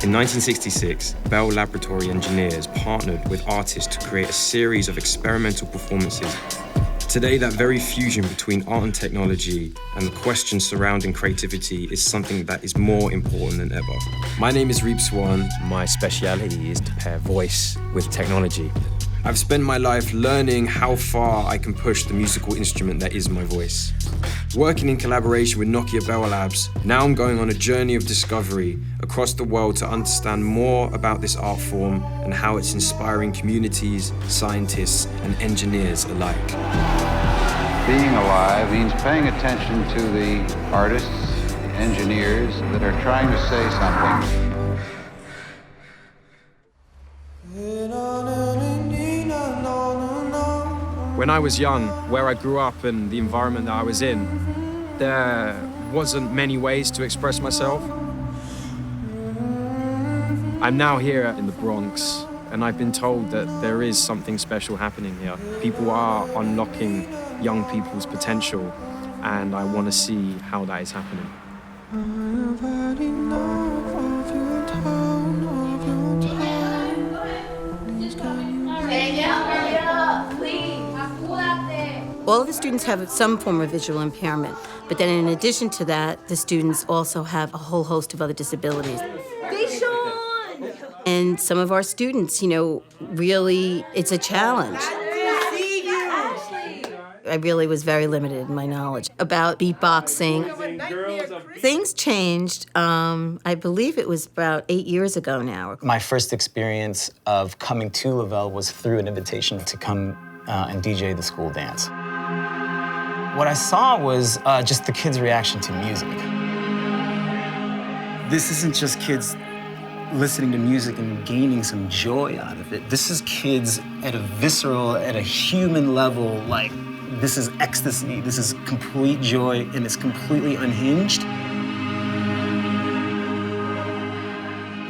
In 1966, Bell Laboratory engineers partnered with artists to create a series of experimental performances. Today, that very fusion between art and technology and the questions surrounding creativity is something that is more important than ever. My name is Reeps One. My speciality is to pair voice with technology. I've spent my life learning how far I can push the musical instrument that is my voice. Working in collaboration with Nokia Bell Labs, now I'm going on a journey of discovery across the world to understand more about this art form and how it's inspiring communities, scientists, and engineers alike. Being alive means paying attention to the artists, engineers that are trying to say something. When I was young, where I grew up and the environment that I was in, there wasn't many ways to express myself. I'm now here in the Bronx, and I've been told that there is something special happening here. People are unlocking young people's potential, and I want to see how that is happening. All of the students have some form of visual impairment, but then in addition to that, the students also have a whole host of other disabilities. And some of our students, really, it's a challenge. I really was very limited in my knowledge about beatboxing. Things changed, I believe it was about 8 years ago now. My first experience of coming to Lavelle was through an invitation to come and DJ the school dance. What I saw was just the kids' reaction to music. This isn't just kids listening to music and gaining some joy out of it. This is kids at a visceral, at a human level, like, this is ecstasy, this is complete joy, and it's completely unhinged.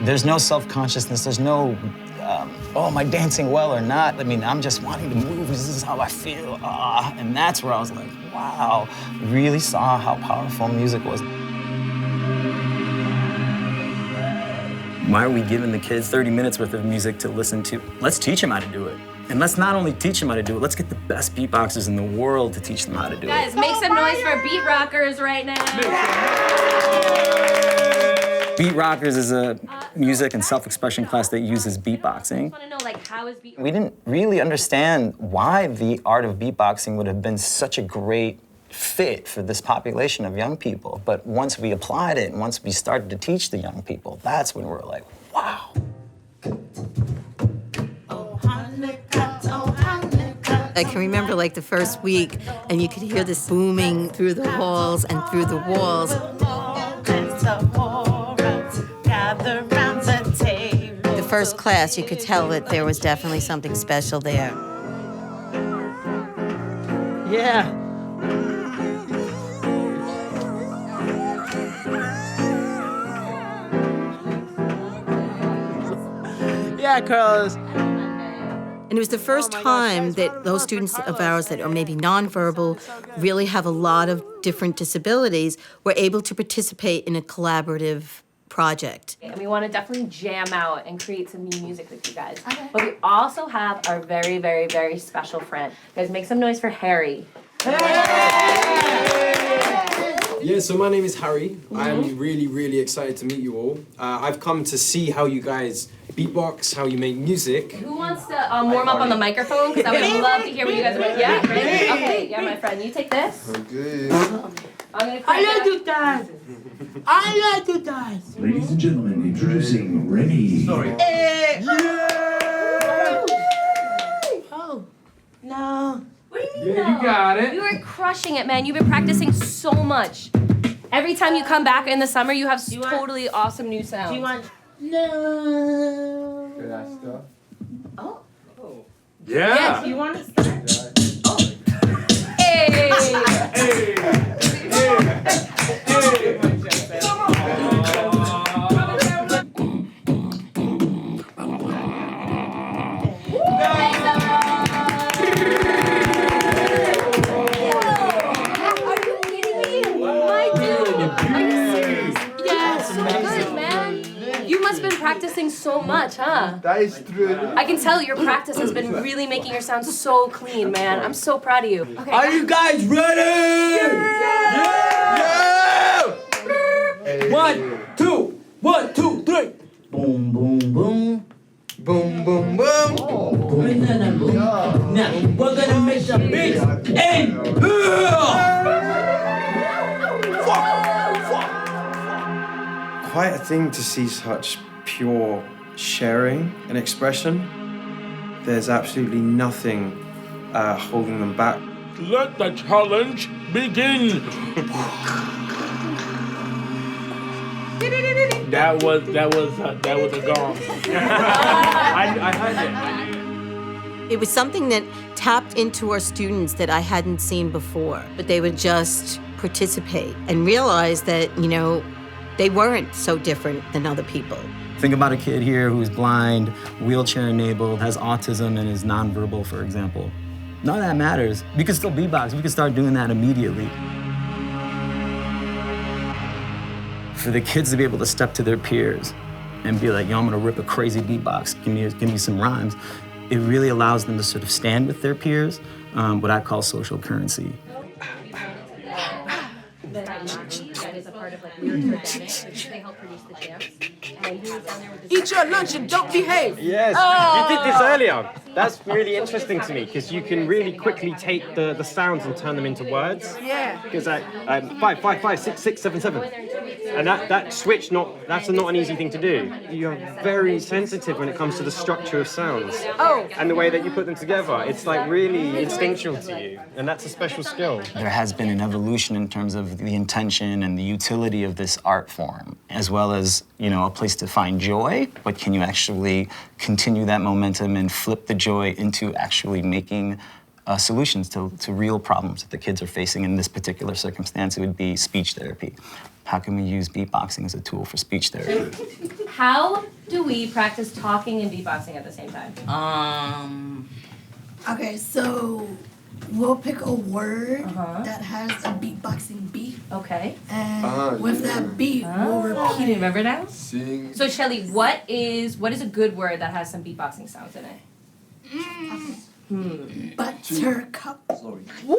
There's no self-consciousness, there's no, oh, am I dancing well or not? I mean, I'm just wanting to move, this is how I feel, and that's where I was like, wow, really saw how powerful music was. Why are we giving the kids 30 minutes worth of music to listen to? Let's teach them how to do it. And let's not only teach them how to do it, let's get the best beatboxers in the world to teach them how to do it. Guys, make some noise for Beat Rockers right now. Beat Rockers is a music and self-expression class that uses beatboxing. I just want to know, how is beat? We didn't really understand why the art of beatboxing would have been such a great fit for this population of young people. But once we applied it and once we started to teach the young people, that's when we were like, wow. I can remember the first week, and you could hear this booming through the halls and through the walls. The first class, you could tell that there was definitely something special there. Yeah. Yeah, Carlos. And it was the first time that those students of ours that are maybe nonverbal, really have a lot of different disabilities, were able to participate in a collaborative project. And we want to definitely jam out and create some new music with you guys. Okay. But we also have our very, very, very special friend. Guys, make some noise for Harry. Yeah, so my name is Harry. I'm really, really excited to meet you all. I've come to see how you guys beatbox, how you make music. Who wants to warm up on the microphone? Because I would love to hear what you guys are doing. Yeah, ready? Okay, yeah, my friend, you take this. Okay. I like to dance. I like to dance. Ladies and gentlemen, introducing Remy. Yeah. Oh, no. What do you mean, Yeah, you got it. You are crushing it, man. You've been practicing so much. Every time you come back in the summer, you have totally awesome new sounds. Do you want? No. Good ass stuff. Oh. Yeah. Yeah, do you want to start? Hey! practicing so much, huh? That is true. I can tell your practice has been really making your sound so clean, man. I'm so proud of you. Okay. Are you guys ready? Yeah! 1, 2, 1, 2, 3. Boom, boom, boom. Boom, boom, boom. Boom. Now, we're gonna make the beats and Quite a thing to see such pure sharing and expression. There's absolutely nothing holding them back. let the challenge begin. That was a gong. I heard it. It was something that tapped into our students that I hadn't seen before, but they would just participate and realize that, they weren't so different than other people. Think about a kid here who's blind, wheelchair-enabled, has autism, and is nonverbal, for example. None of that matters. We can still beatbox. We can start doing that immediately. For the kids to be able to step to their peers and be like, yo, I'm gonna rip a crazy beatbox, give me some rhymes, it really allows them to sort of stand with their peers, what I call social currency. Eat your lunch and don't behave. Yes, you did this earlier. That's really interesting to me because you can really quickly take the sounds and turn them into words. Yeah. Because 5, 5, 5, 6, 6, 7, 7. And that switch, that's not an easy thing to do. You're very sensitive when it comes to the structure of sounds. Oh. And the way that you put them together. It's like really instinctual to you. And that's a special skill. There has been an evolution in terms of the intention and the utility of this art form, as well as, a place to find joy, but can you actually continue that momentum and flip the joy into actually making solutions to real problems that the kids are facing. In this particular circumstance, it would be speech therapy. How can we use beatboxing as a tool for speech therapy? How do we practice talking and beatboxing at the same time? Okay, so we'll pick a word that has a beatboxing beat. Okay. And with that beat, we'll repeat it. Remember that? Sing. So Shelly, what is a good word that has some beatboxing sounds in it? Buttercup. Woo!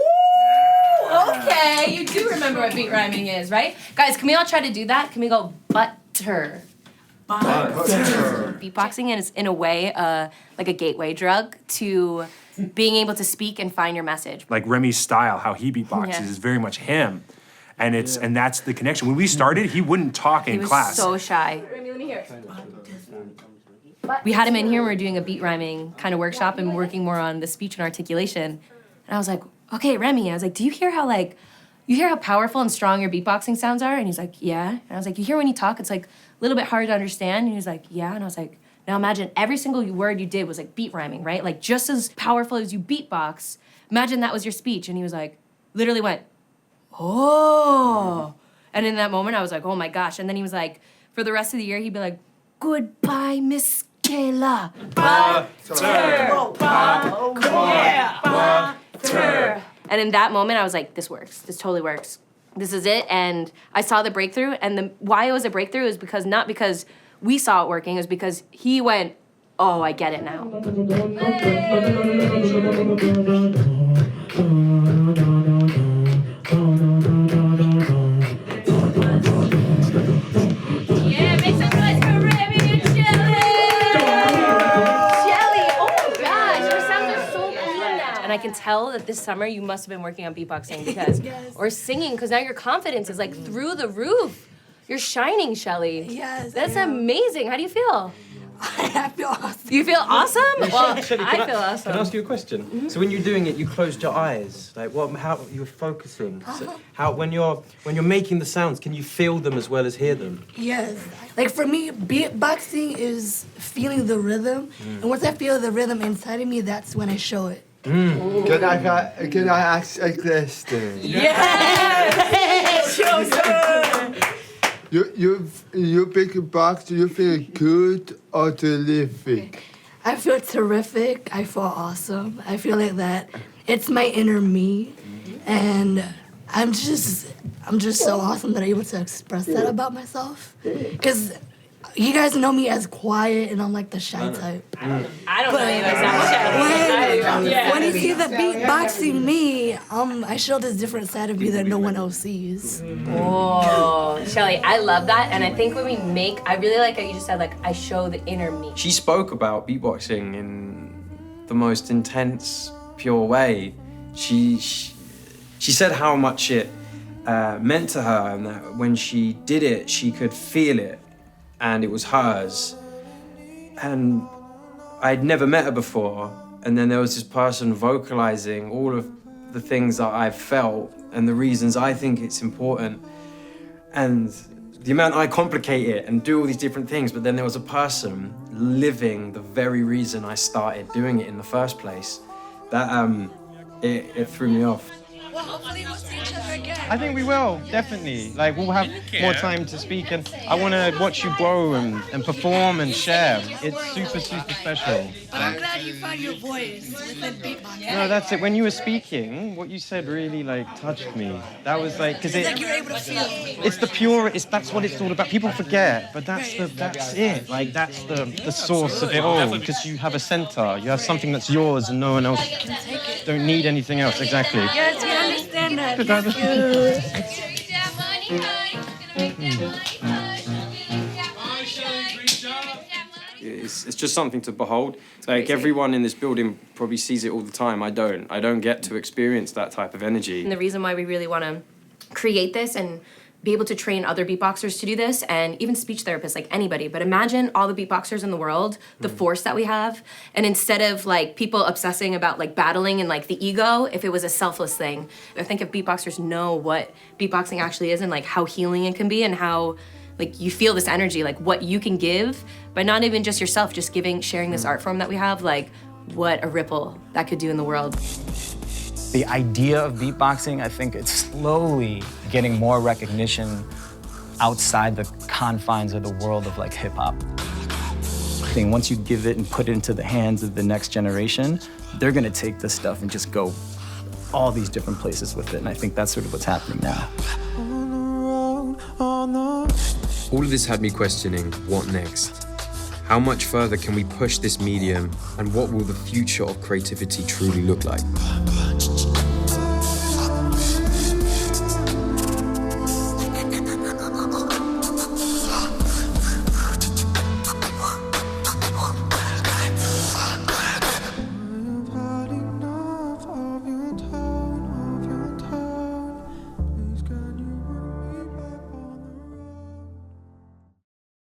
Okay, you do remember what beat rhyming is, right? Guys, can we all try to do that? Can we go butter? Beatboxing is, in a way, like a gateway drug to being able to speak and find your message. Like Remy's style, how he beatboxes is very much him. And and that's the connection. When we started, he wouldn't talk in class. He was so shy. Remy, let me hear. We had him in here, we were doing a beat rhyming kind of workshop and working more on the speech and articulation. And I was like, okay, Remy, I was like, do you hear how powerful and strong your beatboxing sounds are? And he's like, yeah. And I was like, you hear when you talk, it's like a little bit hard to understand? And he was like, yeah. And I was like, now imagine every single word you did was like beat rhyming, right? Like just as powerful as you beatbox, imagine that was your speech. And he was like, literally went, oh. And in that moment, I was like, oh my gosh. And then he was like, for the rest of the year, he'd be like, goodbye, Miss Kayla. Butter. And in that moment, I was like, this works. This totally works. This is it. And I saw the breakthrough. And why it was a breakthrough is because not because we saw it working, it was because he went, oh, I get it now. Yeah, make some noise for Remy and Shelly! Shelly, oh my gosh, your sounds are so clean now. And I can tell that this summer you must have been working on beatboxing because, or singing, because now your confidence is like through the roof. You're shining, Shelly. Yes. That's amazing. How do you feel? I feel awesome. You feel awesome? Well, Shelly, I feel awesome. Can I ask you a question? Mm-hmm. So when you're doing it, you closed your eyes. Like, how you're focusing? So when you're making the sounds, can you feel them as well as hear them? Yes. Like for me, beatboxing is feeling the rhythm, and once I feel the rhythm inside of me, that's when I show it. Can I ask a question? Yes! Show some! You pick a box, do you feel good or terrific? I feel terrific. I feel awesome. I feel like that it's my inner me, and I'm just so awesome that I'm able to express that about myself. Because You guys know me as quiet, and I'm like the shy type. I don't know you as that shy. When you see the beatboxing me, I show this different side of me that no one else sees. Oh, Shelly, I love that. And I think when we make, I really like how you just said, like, I show the inner me. She spoke about beatboxing in the most intense, pure way. She said how much it meant to her, and that when she did it, she could feel it, and it was hers. And I'd never met her before, and then there was this person vocalizing all of the things that I've felt and the reasons I think it's important, and the amount I complicate it and do all these different things, but then there was a person living the very reason I started doing it in the first place. That it threw me off. Well, hopefully we'll see each other again. I think we will, definitely. Like, we'll have more time to speak, and I want to watch you grow and perform and share. It's super, super special. But I'm glad you found your voice within beatboxing. No, that's it. When you were speaking, what you said really, like, touched me. That was like, because It's like you're able to feel. it's the pure, that's what it's all about. People forget, but that's it. Like, that's the source of it all, because you have a center. You have something that's yours and no one else don't need anything else. Exactly. Yes, we understand that. It's just something to behold. Like, everyone in this building probably sees it all the time. I don't get to experience that type of energy. And the reason why we really want to create this and be able to train other beatboxers to do this, and even speech therapists, like anybody. But imagine all the beatboxers in the world, the force that we have, and instead of like people obsessing about like battling and like the ego, if it was a selfless thing. I think if beatboxers know what beatboxing actually is and like how healing it can be, and how like you feel this energy, like what you can give, but not even just yourself, just sharing this art form that we have, like what a ripple that could do in the world. The idea of beatboxing, I think it's slowly getting more recognition outside the confines of the world of like hip hop. I think once you give it and put it into the hands of the next generation, they're gonna take this stuff and just go all these different places with it. And I think that's sort of what's happening now. All of this had me questioning, what next? How much further can we push this medium, and what will the future of creativity truly look like?